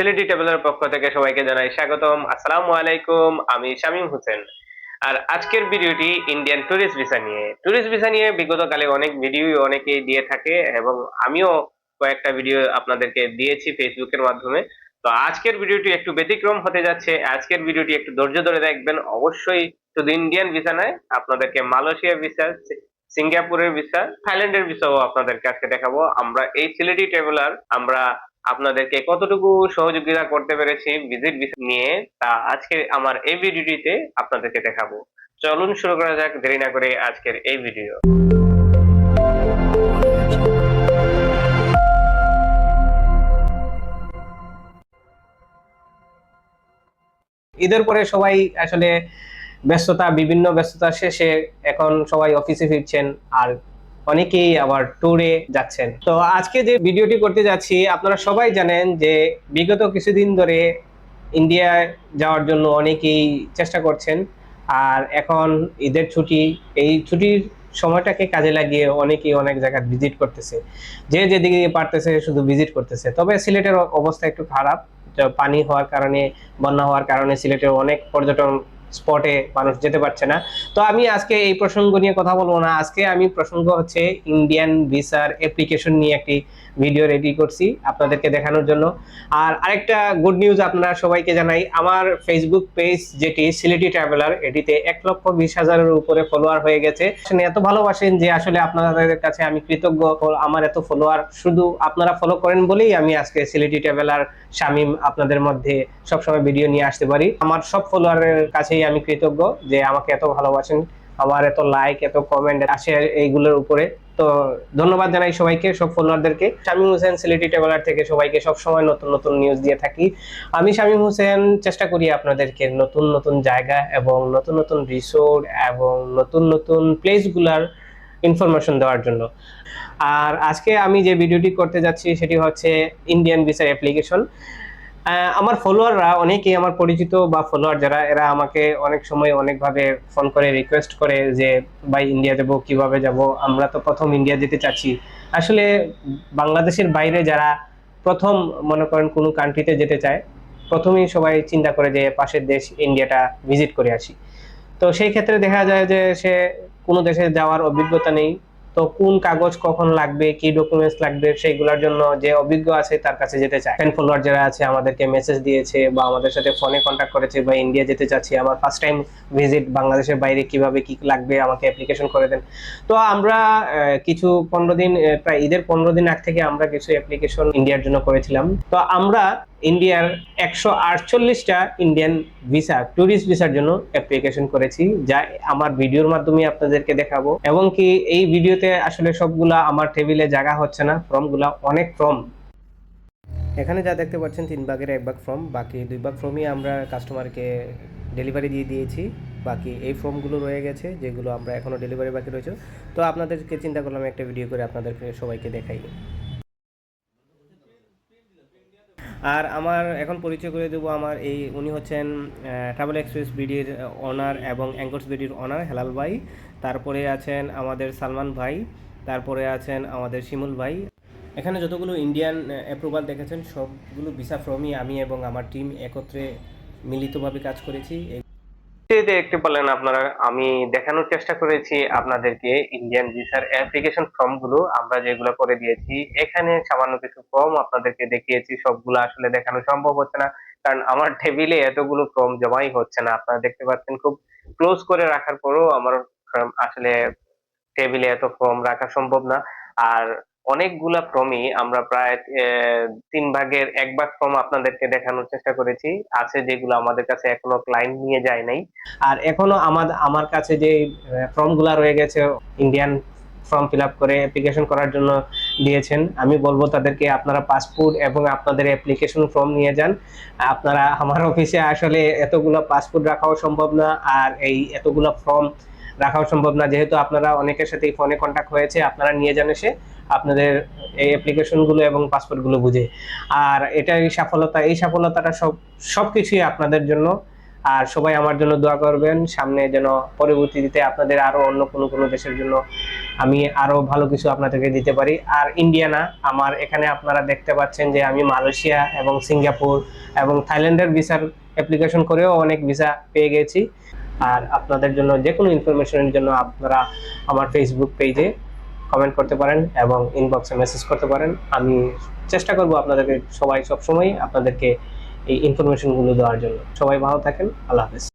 Sylheti traveller পক্ষ থেকে সবাইকে জানাই স্বাগতম। আসসালামু আলাইকুম, আমি শামীম হোসেন। আর আজকের ভিডিওটি ইন্ডিয়ান ট্যুরিস্ট ভিসা নিয়ে বিগত কালে অনেক ভিডিও অনেকেই দিয়ে থাকে এবং আমিও কয়েকটা ভিডিও আপনাদেরকে দিয়েছি ফেসবুকের মাধ্যমে। তো আজকের ভিডিওটি একটু ব্যতিক্রম হতে যাচ্ছে। আজকের ভিডিওটি একটু ধৈর্য ধরে দেখবেন। অবশ্যই শুধু ইন্ডিয়ান ভিসা নয়, আপনাদেরকে মালয়েশিয়া ভিসা, সিঙ্গাপুরের ভিসা, থাইল্যান্ডের ভিসাও আপনাদেরকে আজকে দেখাবো। আমরা এই সিলেটি ট্রাভেলার আমরা আপনাদেরকে কতটুকু সহযোগিতা করতে পেরেছি ভিজিট ভিসা নিয়ে, তা আজকে আমার এই ভিডিওটিতে আপনাদেরকে দেখাবো। চলুন শুরু করা যাক দেরি না করে আজকের এই ভিডিও। ঈদের পরে সবাই আসলে বিভিন্ন ব্যস্ততা শেষে এখন সবাই অফিসে ফিরছেন, আর অনেকেই আবার ট্যুরে যাচ্ছেন। তো আজকে যে ভিডিওটি করতে যাচ্ছি, আপনারা সবাই জানেন যে বিগত কিছুদিন ধরে ইন্ডিয়ায় যাওয়ার জন্য অনেকেই চেষ্টা করছেন। আর এখন ঈদের ছুটি, এই ছুটির সময়টাকে কাজে লাগিয়ে অনেকেই অনেক জায়গায় ভিজিট করতেছে। যে যেদিকে পারতেছে শুধু ভিজিট করতেছে। তবে সিলেটের অবস্থা একটু খারাপ। পানি হওয়ার কারণে, বন্যা হওয়ার কারণে সিলেটের অনেক পর্যটন স্পটে মানুষ যেতে পারছে না। তো আমি আজকে এই প্রসঙ্গ নিয়ে কথা বলবো না। আজকে আমি প্রসঙ্গ হচ্ছে ইন্ডিয়ান ভিসার অ্যাপ্লিকেশন নিয়ে একটি ভিডিও রেডি করছি আপনাদেরকে দেখানোর জন্য। আর আরেকটা গুড নিউজ আপনারা সবাইকে জানাই, আমার ফেসবুক পেজ যেটি সিলেটি ট্রাভেলার, এটিতে 1,20,000-এর উপরে ফলোয়ার হয়ে গেছে। এত ভালোবাসেন যে আসলে আপনাদের কাছে আমি কৃতজ্ঞ। আমার এত ফলোয়ার শুধু আপনারা ফলো করেন বলেই আমি আজকে সিলেটি ট্রাভেলার শামীম আপনাদের মধ্যে সবসময় ভিডিও নিয়ে আসতে পারি। আমার সব ফলোয়ারের কাছেই আমি কৃতজ্ঞ যে আমাকে এত ভালোবাসেন, আমার এত লাইক, এত কমেন্ট আসে এইগুলোর উপরে। তো ধন্যবাদ জানাই সবাইকে, সব ফলোয়ারদেরকে। শামীম হোসেন সিলেটি ট্রাভেলার থেকে সবাইকে সবসময় নতুন নতুন নিউজ দিয়ে থাকি। আমি শামীম হোসেন চেষ্টা করি আপনাদেরকে নতুন নতুন জায়গা এবং নতুন নতুন রিসোর্ট এবং নতুন নতুন প্লেসগুলার ইনফরমেশন দেওয়ার জন্য। আর আজকে আমি যে ভিডিওটি করতে যাচ্ছি সেটি হচ্ছে ইন্ডিয়ান ভিসার অ্যাপ্লিকেশন। আমার ফলোয়াররা অনেকেই, আমার পরিচিত বা ফলোয়ার যারা, এরা আমাকে অনেক সময় অনেকভাবে ফোন করে রিকোয়েস্ট করে যে ভাই ইন্ডিয়া যাব, কিভাবে যাব, আমরা তো প্রথম ইন্ডিয়া যেতে চাচ্ছি। আসলে বাংলাদেশের বাইরে যারা প্রথম মনে করেন কোনো কান্ট্রিতে যেতে চায়, প্রথমেই সবাই চিন্তা করে যে পাশের দেশ ইন্ডিয়াটা ভিজিট করে আসি। তো সেই ক্ষেত্রে দেখা যায় যে সে কোনো দেশে যাওয়ার অভিজ্ঞতা নেই। তো কোন কাগজ কখন লাগবে, কি ডকুমেন্টস লাগবে, সেইগুলোর জন্য যে অভিজ্ঞ আছে তার কাছে যেতে চায়। ফ্যান ফলোয়ার যারা আছে আমাদেরকে মেসেজ দিয়েছে বা আমাদের সাথে ফোনে কন্ট্যাক্ট করেছে, বা ইন্ডিয়া যেতে চাচ্ছি, আমার ফার্স্ট টাইম ভিজিট, বাংলাদেশের বাইরে কিভাবে কি লাগবে আমাকে অ্যাপ্লিকেশন করে দেন। তো আমরা কিছু 15 দিন, প্রায় ঈদের 15 দিন আগ থেকে আমরা কিছু অ্যাপ্লিকেশন ইন্ডিয়ার জন্য করেছিলাম। তো আমরা ইন্ডিয়ার 148টা ইন্ডিয়ান ভিসা, ট্যুরিস্ট ভিসার জন্য অ্যাপ্লিকেশন করেছি, যা আমার ভিডিওর মাধ্যমে আপনাদেরকে দেখাবো। এবং কি এই ভিডিওতে আসলে সবগুলা আমার টেবিলে জায়গা হচ্ছে না, ফর্মগুলা অনেক ফর্ম। এখানে যা দেখতে পাচ্ছেন 3 ভাগের 1 ভাগ ফর্ম, বাকি 2 ভাগ ফর্মই আমরা কাস্টমারকে ডেলিভারি দিয়ে দিয়েছি। বাকি এই ফর্মগুলো রয়ে গেছে যেগুলো আমরা এখনো ডেলিভারি বাকি রয়েছে। তো আপনাদেরকে চিন্তা করলাম একটা ভিডিও করে আপনাদেরকে সবাইকে দেখাই। আর আমার এখন পরিচয় করে দেবো, আমার উনি হচ্ছেন ট্রাভেল এক্সপ্রেস বিডির ওনার এবং অ্যাঙ্কর্স বিডির ওনার হেলাল ভাই। তারপরে আছেন আমাদের সালমান ভাই, তারপরে আছেন আমাদের শিমুল ভাই। এখানে যতগুলো ইন্ডিয়ান অ্যাপ্রুভাল দেখেছেন সবগুলো ভিসা ফর্মই আমি এবং আমার টিম একত্রে মিলিতভাবে কাজ করেছি। দেখতে পেলেন আপনারা, আমি দেখানোর চেষ্টা করেছি আপনাদেরকে ইন্ডিয়ান ভিসার অ্যাপ্লিকেশন ফর্ম গুলো আমরা যেগুলো করে দিয়েছি। এখানে সামান্য কিছু ফর্ম আপনাদেরকে দেখিয়েছি, সবগুলো আসলে দেখানো সম্ভব হচ্ছে না, কারণ আমার টেবিলে এতগুলো ফর্ম জমাই হচ্ছে না। আপনারা দেখতে পাচ্ছেন খুব ক্লোজ করে রাখার পরেও আমার আসলে টেবিলে এত ফর্ম রাখা সম্ভব না। আর অনেকগুলা ফর্মই আমরা প্রায় 3 ভাগের 1 ভাগ ফর্ম আপনাদেরকে দেখানোর চেষ্টা করেছি। আছে যেগুলো আমাদের কাছে এখনো ক্লায়েন্ট নিয়ে যায় নাই। আর এখনো আমার কাছে যে ফর্ম গুলা রয়ে গেছে, ইন্ডিয়ান ফর্ম ফিল আপ করে অ্যাপ্লিকেশন করার জন্য দিয়েছেন, আমি বলবো তাদেরকে আপনারা পাসপোর্ট এবং আপনাদের অ্যাপ্লিকেশন ফর্ম নিয়ে যান। আপনারা আমার অফিসে আসলে এতগুলো পাসপোর্ট রাখাও সম্ভব না, আর এই এতগুলো ফর্ম রাখাও সম্ভব না। যেহেতু আপনারা অনেকের সাথে ফোনে কন্ট্যাক্ট হয়েছে, আপনারা নিয়ে যান এসে আপনাদের এই অ্যাপ্লিকেশন গুলো এবং পাসপোর্ট গুলো বুঝে। আর এটাই সফলতা, এই সফলতাটা সবকিছুই আপনাদের জন্য। আর সবাই আমার জন্য দোয়া করবেন, সামনে যেন পরবর্তীতে আপনাদের আরো অন্য কোনো দেশের জন্য আমি আরো ভালো কিছু আপনাদেরকে দিতে পারি। আর ইন্ডিয়া না, আমার এখানে আপনারা দেখতে পাচ্ছেন যে আমি মালয়েশিয়া এবং সিঙ্গাপুর এবং থাইল্যান্ডের ভিসার অ্যাপ্লিকেশন করেও অনেক ভিসা পেয়ে গেছি। আর আপনাদের জন্য যে কোনো ইনফরমেশনের জন্য আপনারা আমার ফেসবুক পেজে কমেন্ট করতে পারেন এবং ইনবক্সে মেসেজ করতে পারেন। আমি চেষ্টা করব আপনাদেরকে সবসময় আপনাদেরকে এই ইনফরমেশনগুলো দেওয়ার জন্য। সবাই ভালো থাকেন, আল্লাহ হাফেজ।